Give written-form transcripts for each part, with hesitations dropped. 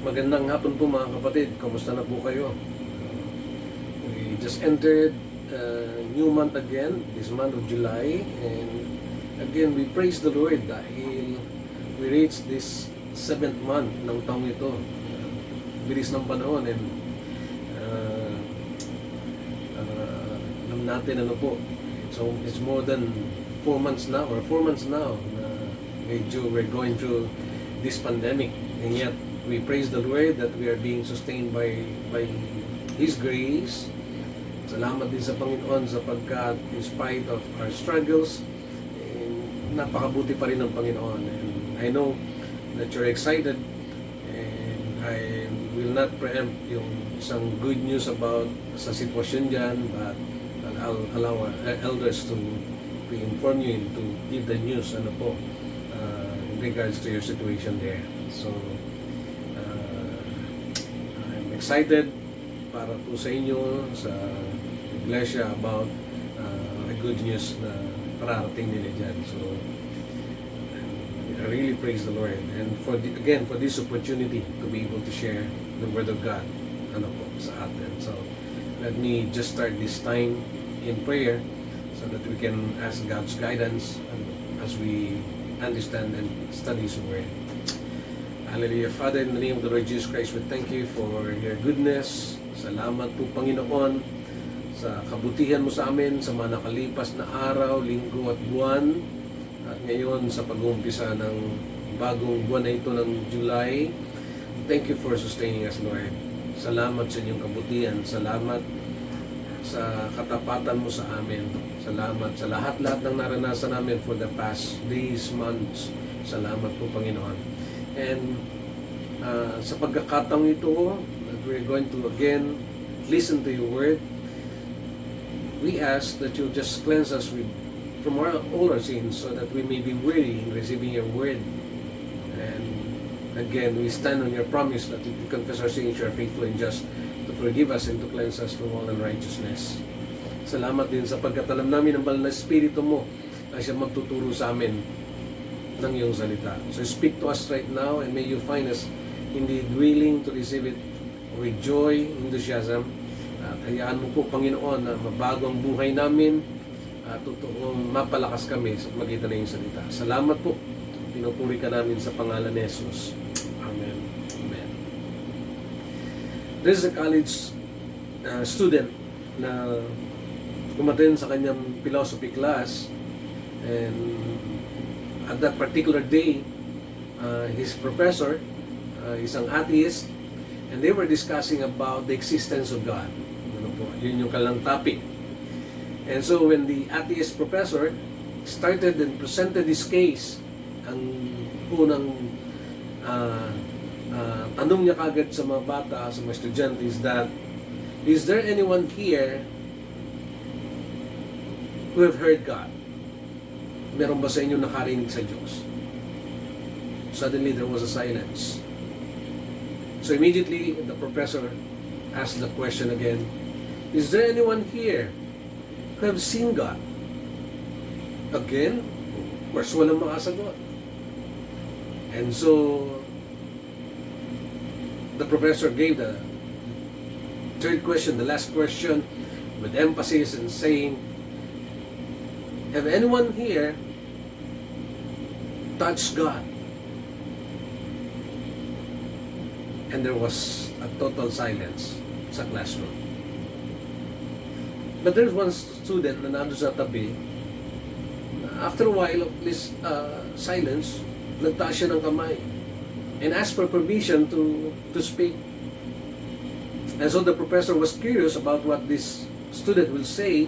Magandang hapon po mga kapatid. Kamusta na po kayo? We just entered a new month again, this month of July. And again, we praise the Lord dahil we reached this 7th month ng taong ito. Bilis ng panahon and alam natin ano po. So it's more than 4 months now na medyo we're going through this pandemic. And yet, we praise the Lord that we are being sustained by His grace. Salamat din sa Panginoon sapagkat in spite of our struggles, napakabuti pa rin ng Panginoon. And I know that you're excited and I will not preempt yung isang good news about sa sitwasyon dyan, but I'll allow our elders to inform you and to give the news in regards to your situation there. So, I'm excited para po sa inyo, sa iglesia about a good news na pararating nila dyan. So, I really praise the Lord. And for this opportunity to be able to share the Word of God sa atin. So, let me just start this time in prayer so that we can ask God's guidance as we understand and study His Word. Hallelujah. Father, in the name of the Lord Jesus Christ, we thank you for your goodness. Salamat po, Panginoon, sa kabutihan mo sa amin sa mga nakalipas na araw, linggo at buwan. At ngayon sa pag-uumpisa ng bagong buwan na ito ng July. Thank you for sustaining us, Lord. Salamat sa inyong kabutihan. Salamat sa katapatan mo sa amin. Salamat sa lahat-lahat ng naranasan namin for the past days, months. Salamat po, Panginoon. And sa pagkakataong ito, that we're going to again listen to your word, we ask that you just cleanse us from all our sins so that we may be worthy in receiving your word. And again, we stand on your promise that if we confess our sins, you are faithful and just to forgive us and to cleanse us from all unrighteousness. Salamat din sa pagkatalam namin ng banal na Espiritu mo na siya magtuturo sa amin ng iyong salita. So speak to us right now and may you find us indeed willing to receive it with joy, enthusiasm. At hayaan mo po, Panginoon, na mabago ang buhay namin at totoong mapalakas kami sa magitan ng iyong salita. Salamat po. Pinupuri ka namin sa pangalan ni Jesus. Amen. Amen. There's a college student na umattend sa kanyang philosophy class, and at that particular day, his professor, isang atheist, and they were discussing about the existence of God. Yun yung kalang topic. And so when the atheist professor started and presented his case, ang unang tanong niya kagad sa mga bata, sa mga estudyante is that, is there anyone here who have heard God? Meron ba sa inyo nakarinig sa Diyos? Suddenly, there was a silence. So immediately, the professor asked the question again, is there anyone here who have seen God? Again, of course, walang makasagot. And so, the professor gave the third question, the last question, with emphasis and saying, have anyone here touched God? And there was a total silence sa classroom. But there's one student na nandun sa tabi. After a while of this silence, nagtaas siya ng kamay and asked for permission to speak. And so the professor was curious about what this student will say.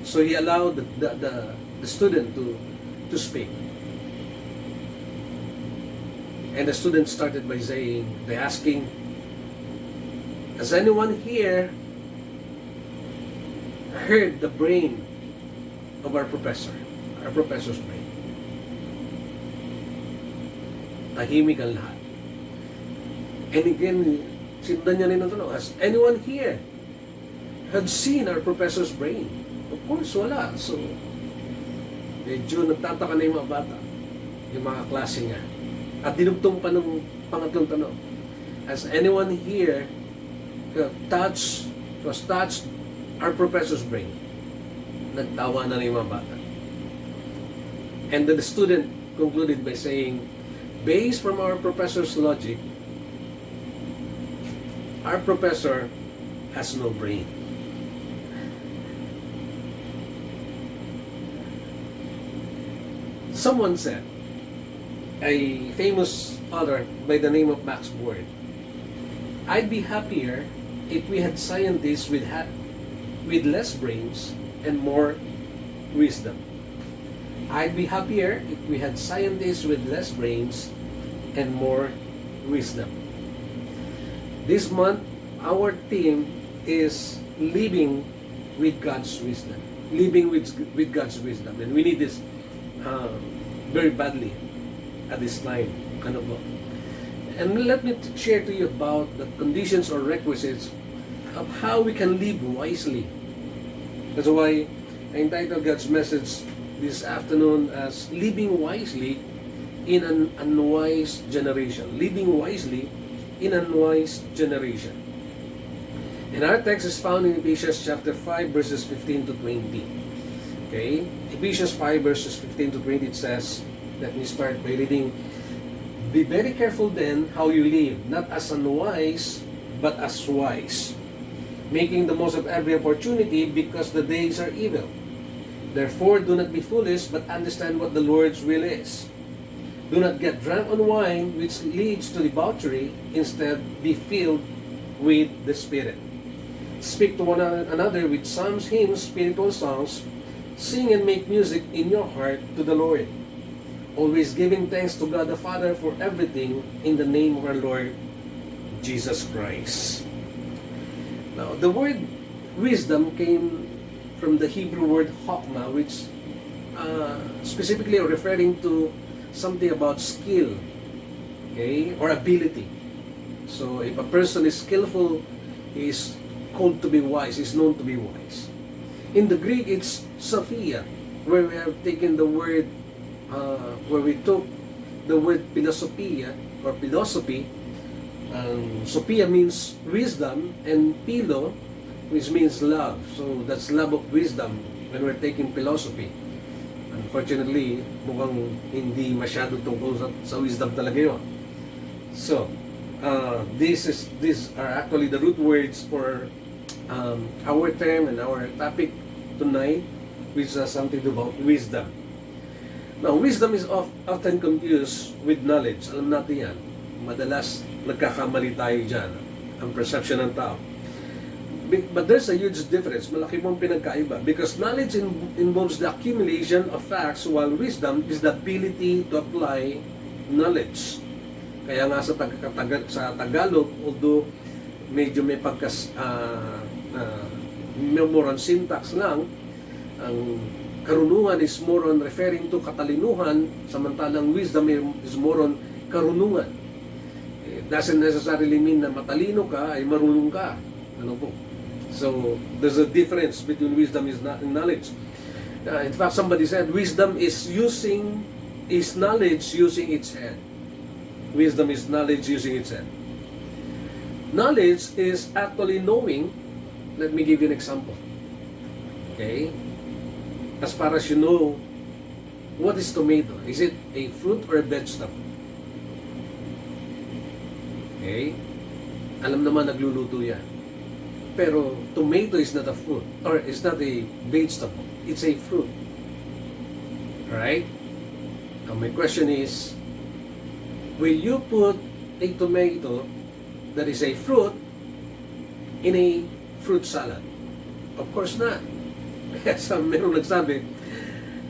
So he allowed the student to speak. And the student started by asking, has anyone here heard the brain of our professor's brain? Tahimik ang lahat. And again, sinundan niya rin ang tanong, has anyone here had seen our professor's brain? Of course, wala. So, medyo nagtataka na yung mga bata, yung mga klase niya. At dinugtong pa ng pangatlong tanong, Has anyone here was touched our professor's brain? Nagtawa na yung mga bata. And then the student concluded by saying, based from our professor's logic, our professor has no brain. Someone said, a famous author by the name of Max Board, I'd be happier if we had scientists with less brains and more wisdom. I'd be happier if we had scientists with less brains and more wisdom. This month, our theme is living with God's wisdom. Living with God's wisdom. And we need this very badly at this time. Ano po? And let me share to you about the conditions or requisites of how we can live wisely. That's why I entitled God's message this afternoon as Living Wisely in an Unwise Generation. Living wisely in an unwise generation. And our text is found in Ephesians chapter 5 verses 15 to 20. Okay? Ephesians 5 verses 15 to 20, it says, let me start by reading, be very careful then how you live, not as unwise, but as wise, making the most of every opportunity because the days are evil. Therefore, do not be foolish, but understand what the Lord's will is. Do not get drunk on wine, which leads to debauchery. Instead, be filled with the Spirit. Speak to one another with psalms, hymns, spiritual songs. Sing and make music in your heart to the Lord. Always giving thanks to God the Father for everything in the name of our Lord Jesus Christ. Now, the word wisdom came from the Hebrew word chokmah, which specifically referring to something about skill, okay, or ability. So if a person is skillful, he is called to be wise, is known to be wise. In the Greek, it's Sophia, where we have taken the word, where we took the word philosophia or philosophy. Sophia means wisdom, and philo, which means love. So that's love of wisdom when we're taking philosophy. Unfortunately, mukhang hindi masyado tungkol sa wisdom talaga yun. So, these are actually the root words for our term and our topic tonight, which has something to do about wisdom. Now, wisdom is often confused with knowledge. Alam natin yan. Madalas nagkakamali tayo dyan, ang perception ng tao. But there's a huge difference. Malaki pong pinagkaiba. Because knowledge involves the accumulation of facts, while wisdom is the ability to apply knowledge. Kaya nga sa Tagalog, although medyo may more on syntax lang, ang karunungan is more on referring to katalinuhan, samantalang wisdom is more on karunungan. It doesn't necessarily mean na matalino ka ay marunong ka. Ano po? So, there's a difference between wisdom and knowledge. In fact, somebody said, wisdom is knowledge using its head. Wisdom is knowledge using its head. Knowledge is actually knowing. Let me give you an example. Okay? As far as you know, what is tomato? Is it a fruit or a vegetable? Okay? Alam naman nagluluto yan. Pero tomato is not a fruit, or is not a vegetable. It's a fruit. Right? Now my question is, will you put a tomato that is a fruit in a fruit salad? Of course not. Kaya meron nagsabi,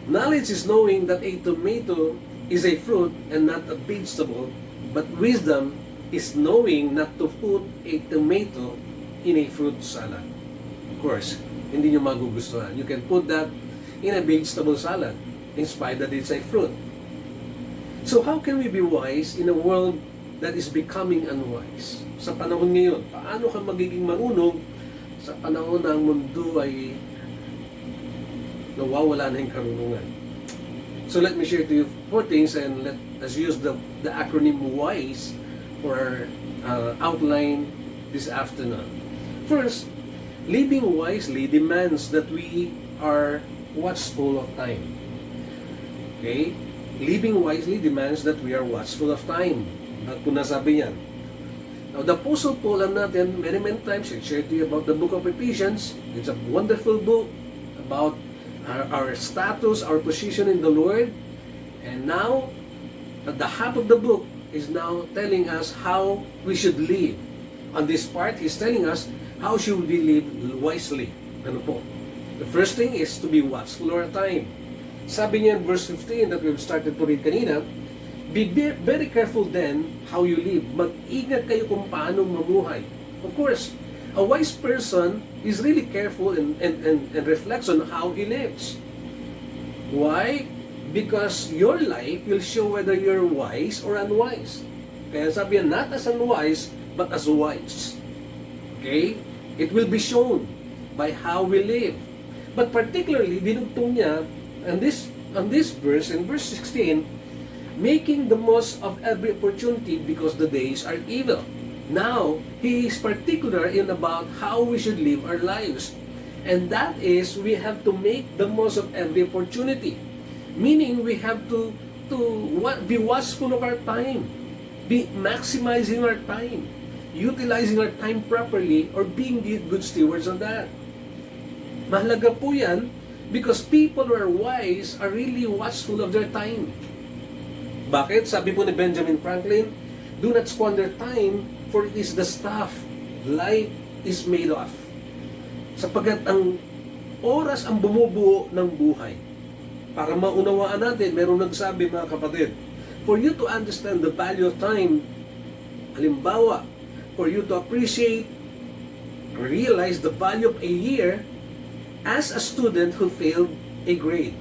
knowledge is knowing that a tomato is a fruit and not a vegetable, but wisdom is knowing not to put a tomato in a fruit salad. Of course, hindi nyo magugustuhan. You can put that in a vegetable salad, in spite that it's a fruit. So how can we be wise in a world that is becoming unwise? Sa panahon ngayon, paano ka magiging marunong sa panahon na ang mundo ay nawawala na yung karunungan? So let me share to you 4 things, and let us use the acronym WISE for our outline this afternoon. First, living wisely demands that we are watchful of time. Okay? Living wisely demands that we are watchful of time. Ba't ko nasabi yan? Now, the Apostle Paul, alam natin, many times, I shared to you about the book of Ephesians. It's a wonderful book about our status, our position in the Lord. And now, at the half of the book is now telling us how we should live. On this part, he's telling us how should we live wisely. Ano po? The first thing is to be watchful of our time. Sabi niya in verse 15 that we've started to read kanina, be very careful then how you live. Mag-ingat kayo kung paano mamuhay. Of course, a wise person is really careful and reflects on how he lives. Why? Because your life will show whether you're wise or unwise. Kaya sabi niya, not as unwise, but as wise. Okay? It will be shown by how we live. But particularly, dinugtong niya, on this verse, in verse 16, making the most of every opportunity because the days are evil. Now, he is particular in about how we should live our lives. And that is, we have to make the most of every opportunity. Meaning, we have to be watchful of our time. Be maximizing our time. Utilizing our time properly or being good stewards of that. Mahalaga po yan because people who are wise are really watchful of their time. Bakit? Sabi po ni Benjamin Franklin, do not squander time, for it is the stuff life is made of. Sapagkat ang oras ang bumubuo ng buhay. Para maunawaan natin, meron nagsabi mga kapatid, for you to understand the value of time, halimbawa, for you to appreciate, realize the value of a year, as a student who failed a grade.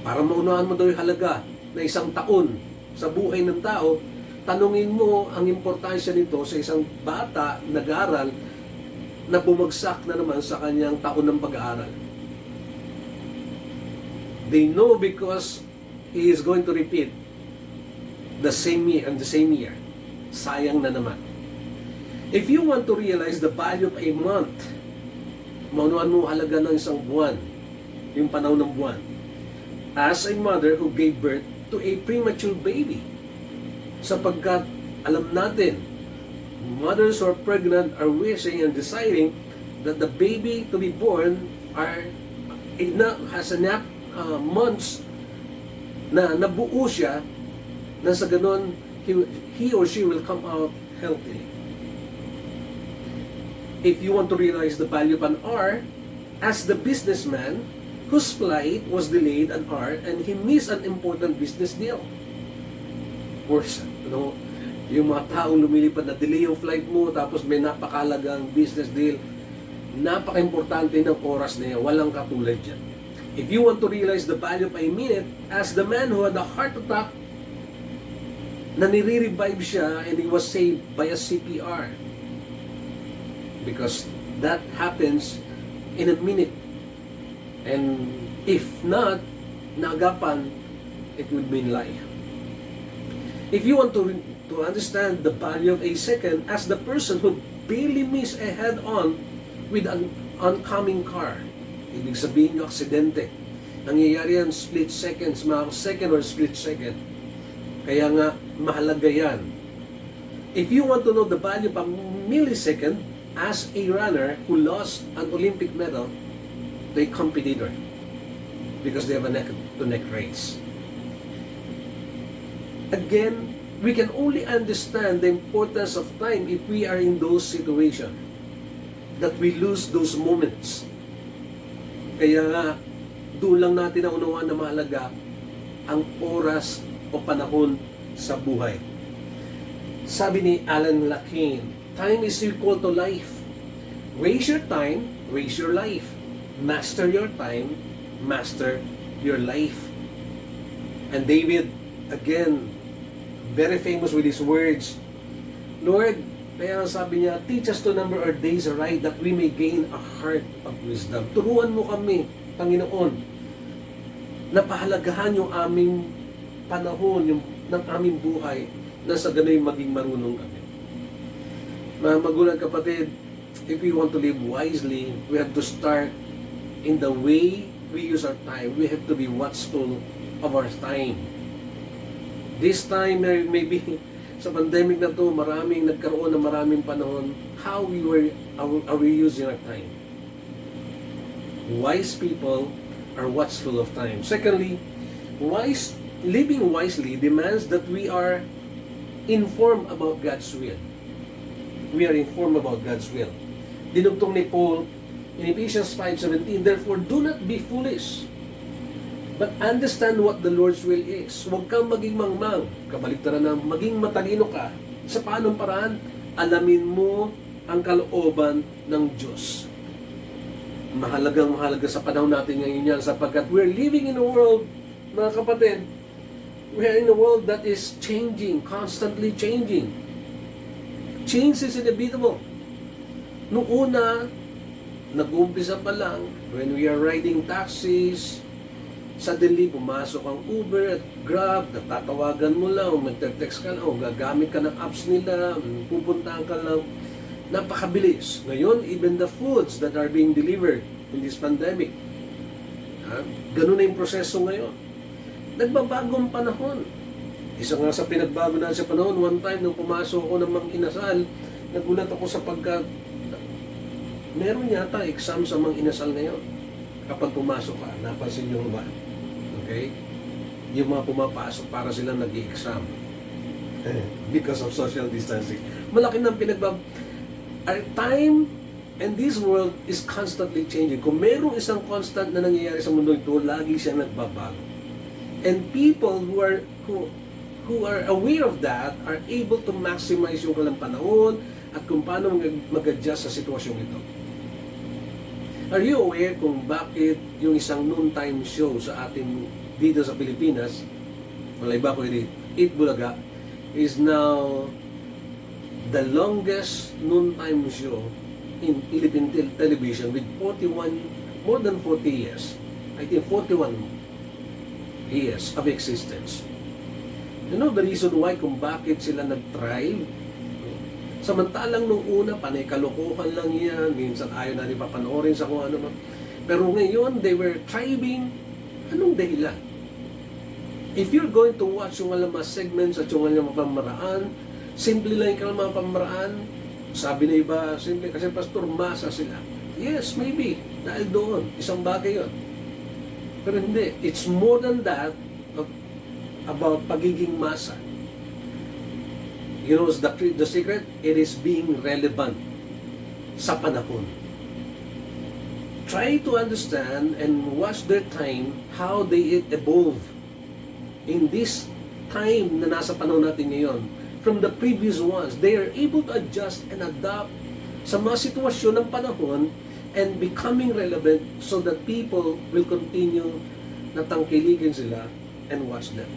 Para maunahan mo daw yung halaga na isang taon sa buhay ng tao, tanungin mo ang importansya nito sa isang bata nag-aaral na bumagsak na naman sa kanyang taon ng pag-aaral. They know because he is going to repeat the same year and the same year. Sayang na naman. If you want to realize the value of a month, maunuan mo halaga ng isang buwan, yung panahon ng buwan. As a mother who gave birth to a premature baby. Sapagkat, alam natin, mothers who are pregnant are wishing and desiring that the baby to be born has enough months na nabuo siya na sa ganon, he or she will come out healthily. If you want to realize the value of an hour, as the businessman whose flight was delayed an hour and he missed an important business deal. Of course, yung mga taong lumilipad na delay yung flight mo tapos may napakalagang business deal, napaka-importante ng oras na yan, walang katulad dyan. If you want to realize the value of a minute, as the man who had a heart attack, na nire-revive siya and he was saved by a CPR. Because that happens in a minute. And if not, naagapan, it would mean life. If you want to understand the value of a second, as the person who barely missed a head-on with an oncoming car. Ibig sabihin yung aksidente. Nangyayari yan split seconds, mga second or split second. Kaya nga, mahalaga yan. If you want to know the value of a millisecond, as a runner who lost an Olympic medal to a competitor because they have a neck-to-neck race. Again, we can only understand the importance of time if we are in those situations, that we lose those moments. Kaya nga, doon lang natin naunawaan na mahalaga ang oras o panahon sa buhay. Sabi ni Alan Lacan, time is equal to life. Waste your time, waste your life. Master your time, master your life. And David, again, very famous with his words, Lord, kaya sabi niya, teach us to number our days aright that we may gain a heart of wisdom. Turuan mo kami, Panginoon, na pahalagahan yung aming panahon, ng aming buhay na sa ganay maging marunong kami. Mga magulang kapatid, if we want to live wisely, we have to start in the way we use our time. We have to be watchful of our time. This time, maybe sa pandemic na to, maraming nagkaroon ng maraming panahon. How are we using our time? Wise people are watchful of time. Secondly, living wisely demands that we are informed about God's will. We are informed about God's will. Dinugtong ni Paul in Ephesians 5:17, therefore do not be foolish, but understand what the Lord's will is. Huwag kang maging mangmang. Kabaliktaran na maging matalino ka. Sa paanong paraan? Alamin mo ang kalooban ng Diyos. Mahalaga sa panahon natin ngayon yan sapagkat we're living in a world, mga kapatid, we are in a world that is changing, constantly changing. Change is inevitable. Noong una, nag-uumpisa pa lang, when we are riding taxis, suddenly pumasok ang Uber at Grab, natatawagan mo lang, magte-text ka lang, o gagamit ka ng apps nila, pupuntahan ka lang, napakabilis. Ngayon, even the foods that are being delivered in this pandemic, ganun na yung proseso ngayon. Nagbabagong panahon. Isa nga sa pinagbago na sa panahon, one time nung pumasok ako ng mga inasal, nagulat ako sapagkat meron yata exam sa mga inasal ngayon. Kapag pumasok ka, napansin nyo ba? Okay? Yung mga pumapasok para silang nag-i-exam. Because of social distancing. Malaki ng Our time and this world is constantly changing. Kung merong isang constant na nangyayari sa mundo ito, lagi siyang nagbabago. And people who are aware of that are able to maximize yung kanilang panahon at kung paano mag-adjust sa sitwasyong ito. Are you aware kung bakit yung isang noontime show sa atin dito sa Pilipinas, wala iba ko ini, Eat Bulaga, is now the longest noontime show in Philippine television with more than 40 years. I think 41 years of existence. You know the reason why kung bakit sila nag-thrive? Samantalang nung una, panay kalokohan lang yan, minsan ayaw na rin papanoorin sa kung ano man. Pero ngayon, they were thriving. Anong dahilan? If you're going to watch yung alam mga segments at yung alam mga pamaraan, simple lang yung mga pamaraan, sabi na iba, simple, kasi pastor, masa sila. Yes, maybe, dahil doon, isang bagay yun. Pero hindi, it's more than that, about pagiging masa. You know, the secret, it is being relevant sa panahon. Try to understand and watch their time, how they evolve in this time na nasa panahon natin ngayon. From the previous ones, they are able to adjust and adapt sa mga sitwasyon ng panahon and becoming relevant so that people will continue na tangkilikin sila and watch them.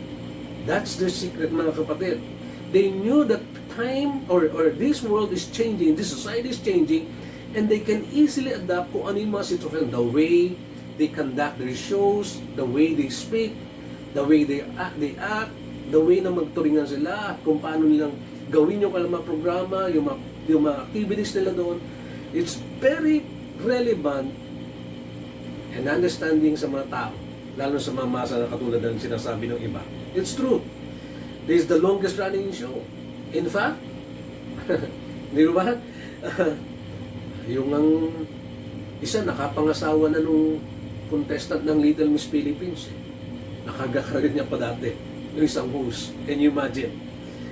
That's their secret, mga kapatid. They knew that time or this world is changing, this society is changing, and they can easily adapt kung ano yung mga sitwasyon. The way they conduct their shows, the way they speak, the way they act, the way na magturingan sila, kung paano nilang gawin yung mga programa, yung mga activities nila doon. It's very relevant and understanding sa mga tao, lalo sa mga masa na katulad ng sinasabi ng iba. It's true. This is the longest running show. In fact, di ba? Yung ang isa nakapangasawa na nung contestant ng Little Miss Philippines. Nakagakaroon niya pa dati. Yung isang host. Can you imagine?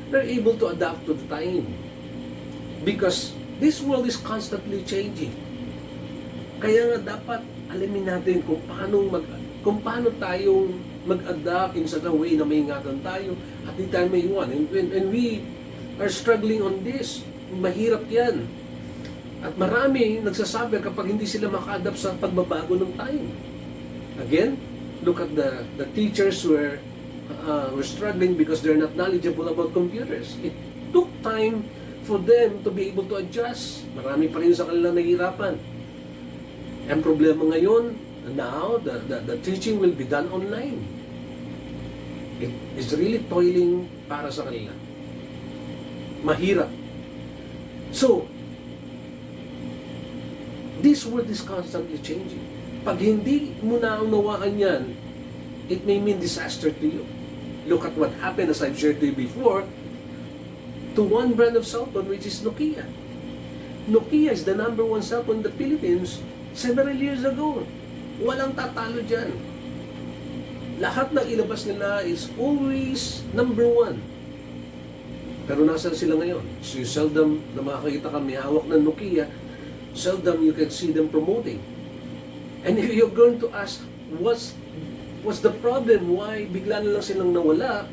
They're able to adapt to the time. Because this world is constantly changing. Kaya nga dapat alamin natin kung paano tayong mag-adapt in such a way na may ingatan tayo at di tayo may iwan. And we are struggling on this. Mahirap yan. At marami nagsasabi kapag hindi sila maka-adapt sa pagbabago ng time. Again, look at the teachers who were struggling because they're not knowledgeable about computers. It took time for them to be able to adjust. Marami pa rin sa kanila nahihirapan. Ang problema ngayon, now, the teaching will be done online. It is really toiling para sa kanila. Mahirap. So, this world is constantly changing. Pag hindi mo naunawaan yan, it may mean disaster to you. Look at what happened, as I've shared to you before, to one brand of cell phone, which is Nokia. Nokia is the number one cell phone in the Philippines several years ago. Walang tatalo dyan. Lahat ng ilabas nila is always number one. Pero nasaan sila ngayon? So you seldom na makakita kami hawak ng Nokia, seldom you can see them promoting. And if you're going to ask, what's the problem? Why bigla na lang silang nawala?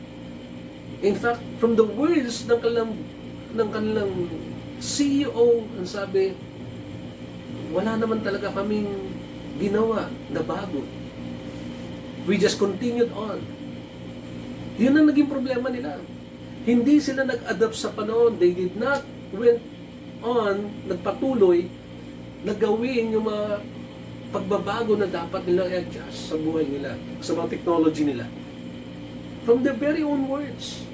In fact, from the words ng kanilang CEO, ang sabi, wala naman talaga kaming ginawa na bago. We just continued on. Yun ang naging problema nila. Hindi sila nag-adapt sa panahon. They did not went on, nagpatuloy, na gawin yung mga pagbabago na dapat nilang i-adjust sa buhay nila, sa mga technology nila. From their very own words,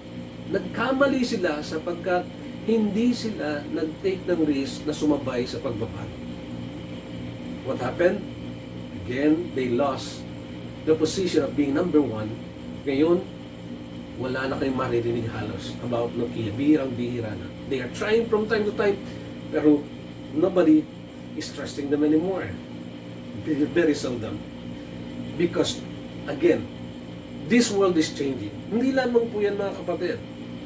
nagkamali sila sapagkat hindi sila nag-take ng risk na sumabay sa pagbabago. What happened? Again, they lost the position of being number one. Ngayon, wala na kayong maririnig halos about Nokia. Bihirang-bihira na. They are trying from time to time, pero nobody is trusting them anymore. Very seldom. Because, again, this world is changing. Hindi lamang po yan, mga kapatid.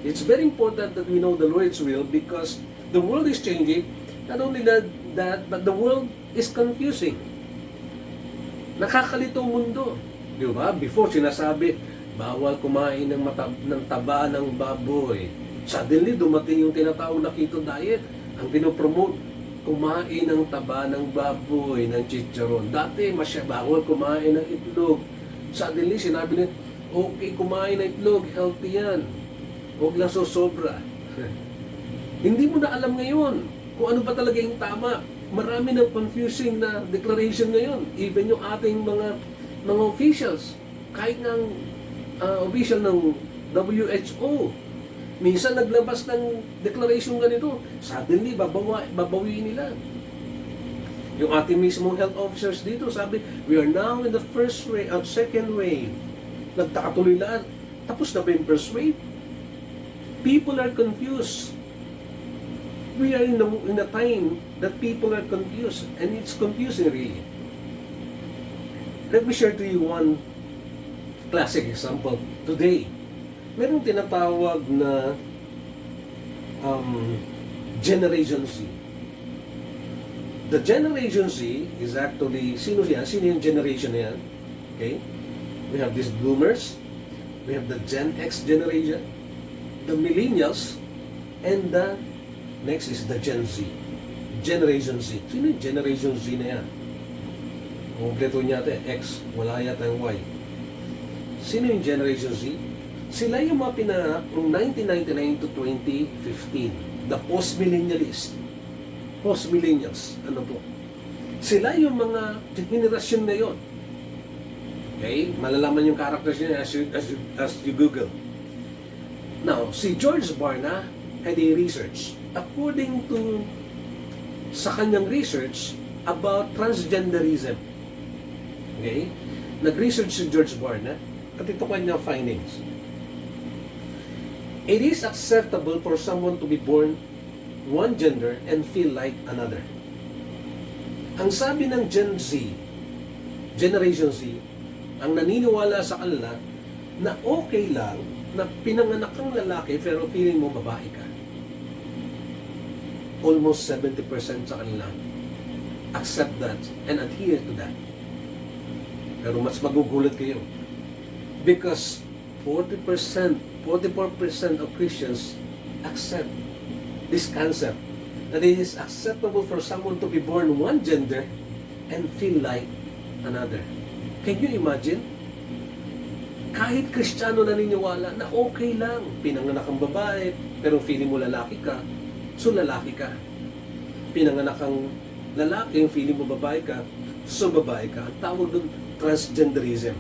It's very important that we know the Lord's will because the world is changing. Not only that, but the world is confusing. Nakakalito ang mundo. Di ba? Before, sinasabi, bawal kumain ng taba ng baboy. Suddenly, dumating yung tinatawag na keto diet. Ang pinopromote, kumain ng taba ng baboy, ng chicharon. Dati, bawal kumain ng itlog. Suddenly, sinabi nila, okay, kumain ng itlog, healthy yan. Huwag lang sobra. Hindi mo na alam ngayon kung ano ba talaga yung tama. Marami ng confusing na declaration ngayon. Even yung ating mga officials, kahit ng official ng WHO, minsan naglabas ng declaration ganito, suddenly babawiin nila. Yung ating mismong health officers dito, sabi, we are now in the second wave. Nagtakatuloy lahat. Tapos na ba yung first wave? People are confused. We are in a time that people are confused, and it's confusing really. Let me share to you one classic example. Today, merong tinatawag na Generation Z. The Generation Z is actually, sino yan? Sino yung generation na yan? Okay? We have these boomers, we have the Gen X generation, the millennials, and the next is the Gen Z. Generation Z. Sino yung Generation Z na yan? Kompleto niya ito, X. Wala yata yung Y. Sino yung Generation Z? Sila yung mga pinanganak from 1999 to 2015. The post-millennialist. Post-millennials. Ano po? Sila yung mga generasyon na yun. Okay? Malalaman yung characters niya as you Google. Now, si George Barna had a research. According to sa kanyang research about transgenderism. Okay? Nag-research si George Barna at ito kanyang findings. It is acceptable for someone to be born one gender and feel like another. Ang sabi ng Gen Z, Generation Z, ang naniniwala sa kanila na okay lang na pinanganak kang lalaki pero feeling mo babae ka. Almost 70% sa kanila accept that and adhere to that. Pero mas magugulat kayo because 44% of Christians accept this concept that it is acceptable for someone to be born one gender and feel like another. Can you imagine? Kahit Kristiyano naniniwala na okay lang, pinanganak kang babae, pero feeling mo lalaki ka, so lalaki ka. Pinanganak kang lalaki, yung feeling mo babae ka, so babae ka. Ang tawag doon, transgenderism.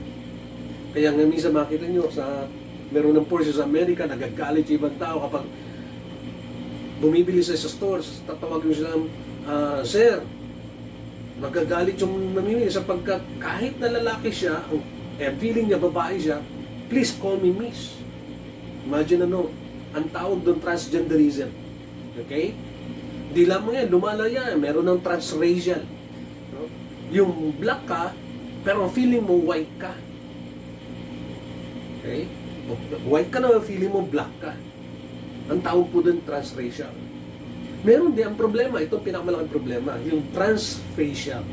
Kaya nga minsan makita nyo sa Meron ng Porsche sa Amerika, nagagalit yung ibang tao kapag bumibili sa stores, tatawagin mo sila, Sir, nagagalit yung namimili sapagkat kahit na lalaki siya, feeling niya babae siya, please call me miss. Imagine ang tawag doon transgenderism. Okay? Di lamang yan, lumalaya, meron ng transracial. No? Yung black ka, pero feeling mo white ka. Okay? White ka na, feeling mo black ka. Ang tawag po doon transracial. Meron din ang problema, itong pinakamalaking problema, yung transfacial.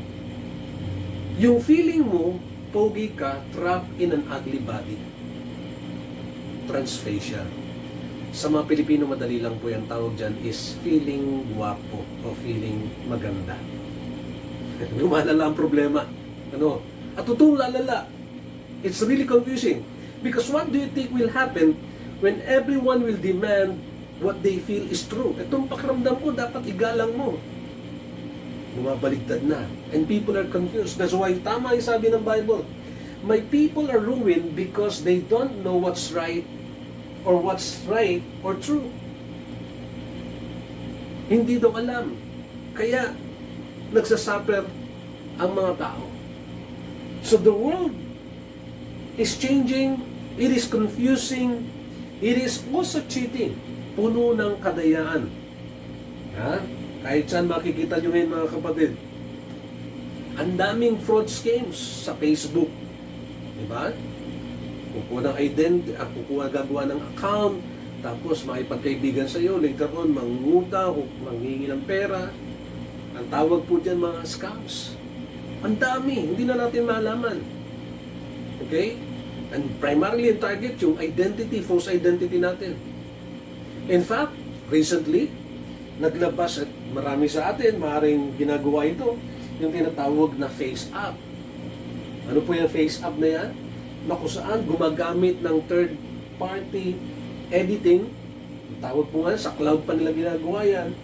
Yung feeling mo, pogi ka, trapped in an ugly body. Transfacial. Sa mga Pilipino, madali lang po yung tawag dyan is feeling guwapo o feeling maganda. Lumalala ang problema. At totoong lalala. It's really confusing. Because what do you think will happen when everyone will demand what they feel is true? Itong pakiramdam ko, dapat igalang mo. Bumabaligtad na. And people are confused. That's why tama yung sabi ng Bible. My people are ruined because they don't know what's right or true. Hindi daw alam. Kaya nagsasuffer ang mga tao. So the world is changing, it is confusing, it is also cheating. Puno ng kadayaan. Kahit saan makikita nyo ngayon mga kapatid. Ang daming fraud schemes sa Facebook. Diba? Kukuha ng gagawa ng account, tapos makipagkaibigan sa iyo, later on, mangunguta o manghingi ng pera. Ang tawag po dyan mga scams. Ang dami, hindi na natin malaman. Okay? And primarily yung target, yung identity, false identity natin. In fact, recently, naglabas at marami sa atin, maaaring ginagawa ito, yung tinatawag na face app. Ano po yung face app na yan? Na kung saan gumagamit ng third party editing, tawag po nga, sa cloud pa nila ginagawa yan,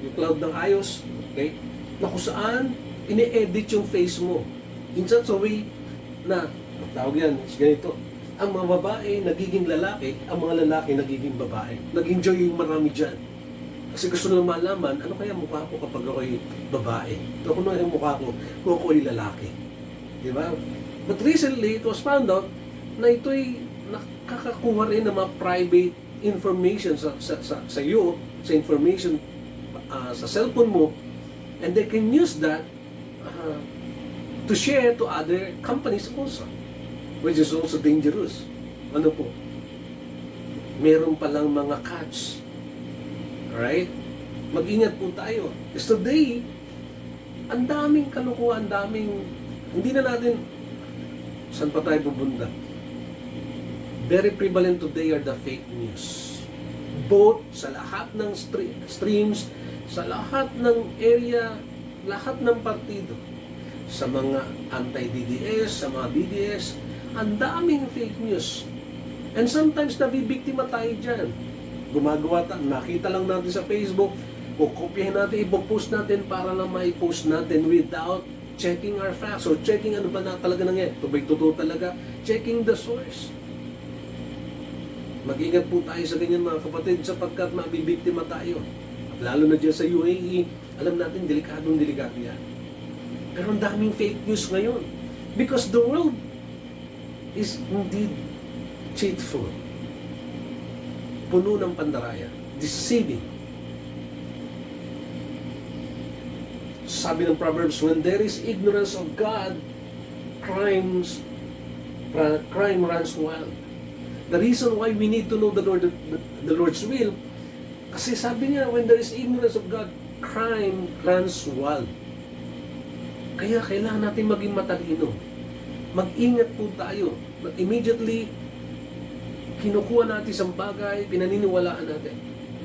yung cloud ng iOS, okay? Na kung saan ini-edit yung face mo. In such a way na, tawag yan, ganito, ang mga babae nagiging lalaki, ang mga lalaki nagiging babae. Nag-enjoy yung marami dyan. Kasi gusto lang malaman, ano kaya mukha ko kapag ako'y babae? Ano kaya mukha ko kung ako'y lalaki? Diba? But recently, it was found out na ito'y nakakakuha rin ng mga private information sa iyo, sa information sa cellphone mo, and they can use that to share to other companies also, which is also dangerous. Ano po? Meron palang mga catch. Alright? Mag-ingat po tayo. Because today, ang daming kalukuhan, hindi na natin, saan pa tayo pupunta? Very prevalent today are the fake news. Both sa lahat ng streams, sa lahat ng area, lahat ng partido. Sa mga anti-DDS, sa mga DDS, ang daming fake news. And sometimes nabibiktima tayo dyan. Gumagawa tayo, nakita lang natin sa Facebook, kukopyahin natin, ipopost natin para lang maipost natin without checking our facts or checking ano ba na talaga nangyayari. Ito ba'y totoo talaga? Checking the source. Mag-ingat po tayo sa ganyan mga kapatid sapagkat mabibiktima tayo. At lalo na dyan sa UAE, alam natin, delikado yan. Pero ang daming fake news ngayon. Because the world is indeed cheatful. Puno ng pandaraya. Deceiving. Sabi ng Proverbs, when there is ignorance of God, crime runs wild. The reason why we need to know the Lord's will, kasi sabi niya, when there is ignorance of God, crime runs wild. Kaya kailangan natin maging matalino. Mag-ingat po tayo. Immediately, kinukuha natin sa bagay, pinaniniwalaan natin.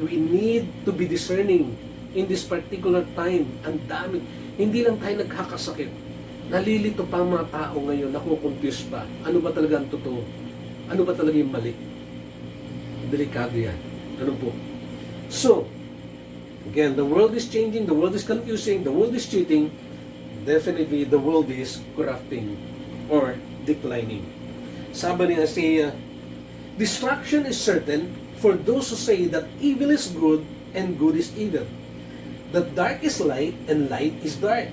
We need to be discerning in this particular time. Ang dami. Hindi lang tayo nagkakasakit. Nalilito pa ang mga tao ngayon, nakukonfuse pa. Ano ba talaga ang totoo? Ano ba talaga yung mali? Delikado yan. Ano po? So, again, the world is changing, the world is confusing, the world is cheating. Definitely, the world is corrupting or declining. Sabi ni Isaiah, Destruction is certain for those who say that evil is good and good is evil. That dark is light and light is dark.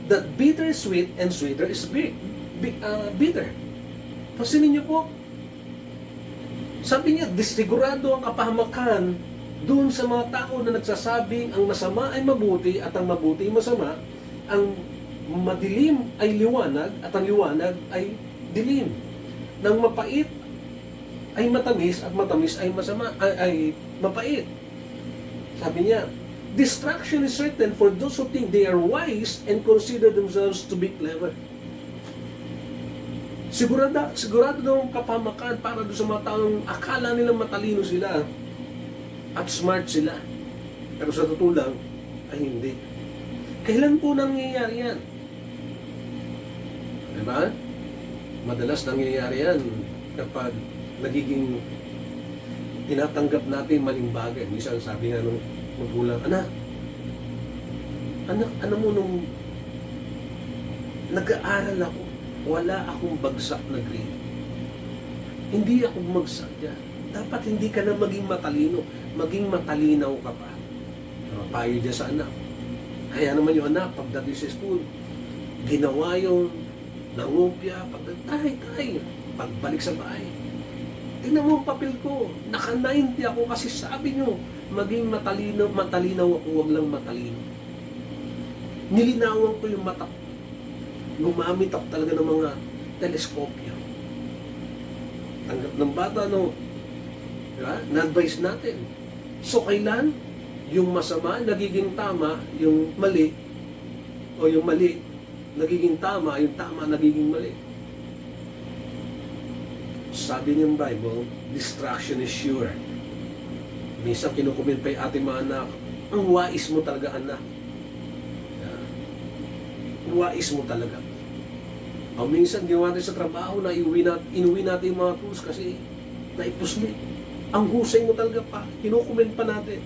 That bitter is sweet and sweeter is bitter. Pansinin niyo po, sabi niya, disigurado ang kapahamakan doon sa mga tao na nagsasabing ang masama ay mabuti at ang mabuti ay masama, ang madilim ay liwanag at ang liwanag ay dilim. Nang mapait ay matamis at matamis ay masama ay mapait. Sabi niya, destruction is certain for those who think they are wise and consider themselves to be clever. Sigurado daw ang kapamakan para doon sa mga taong akala nilang matalino sila at smart sila. Pero sa totoo lang, ay hindi. Kailan po nangyayari yan? Diba? Madalas nangyayari yan kapag nagiging tinatanggap natin maling bagay. Minsan sabi nga nung magulang, anak, mo nung nag-aaral ako, wala akong bagsak na grade. Hindi ako bumagsak yan. Dapat hindi ka na maging matalino. Maging matalinaw ka pa. Payo dyan sa anak. Kaya naman yung anak, pagdating sa school, ginawa yung nangopya, tay, pagbalik sa bahay. Tingnan mo ang papel ko. Naka-90 ako kasi sabi nyo, maging matalinaw ako, wag lang matalino. Nilinawan ko yung mata. Gumamit ako talaga ng mga teleskopyo. Tanggap ng bata, no? Diba? Na-advise natin. So, kailan yung masama nagiging tama, yung mali, o yung mali nagiging tama, yung tama nagiging mali. Sabi ng Bible, distraction is sure. Minsan kinukomment pa yung ating mga anak, ang wais mo talaga, anak. Wais mo talaga. O minsan ginawa natin sa trabaho na inuwi natin yung mga tools kasi naipusli. Ang husay mo talaga pa. Kinukomment pa natin.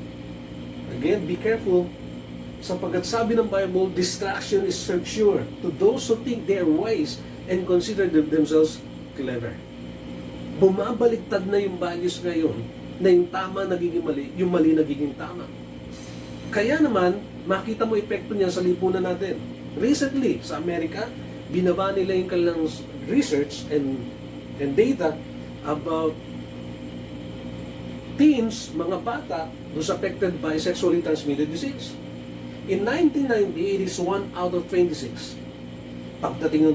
Again, be careful. Sapagkat sabi ng Bible, distraction is sure to those who think they are wise and consider themselves clever. Bumabaliktad na yung values ngayon na yung tama nagiging mali, yung mali nagiging tama. Kaya naman, makita mo epekto niya sa lipunan natin. Recently, sa Amerika, binaba nila yung kanilang research and data about teens, mga bata, who's affected by sexually transmitted disease. In 1990, it is 1 out of 26. Pagdating ng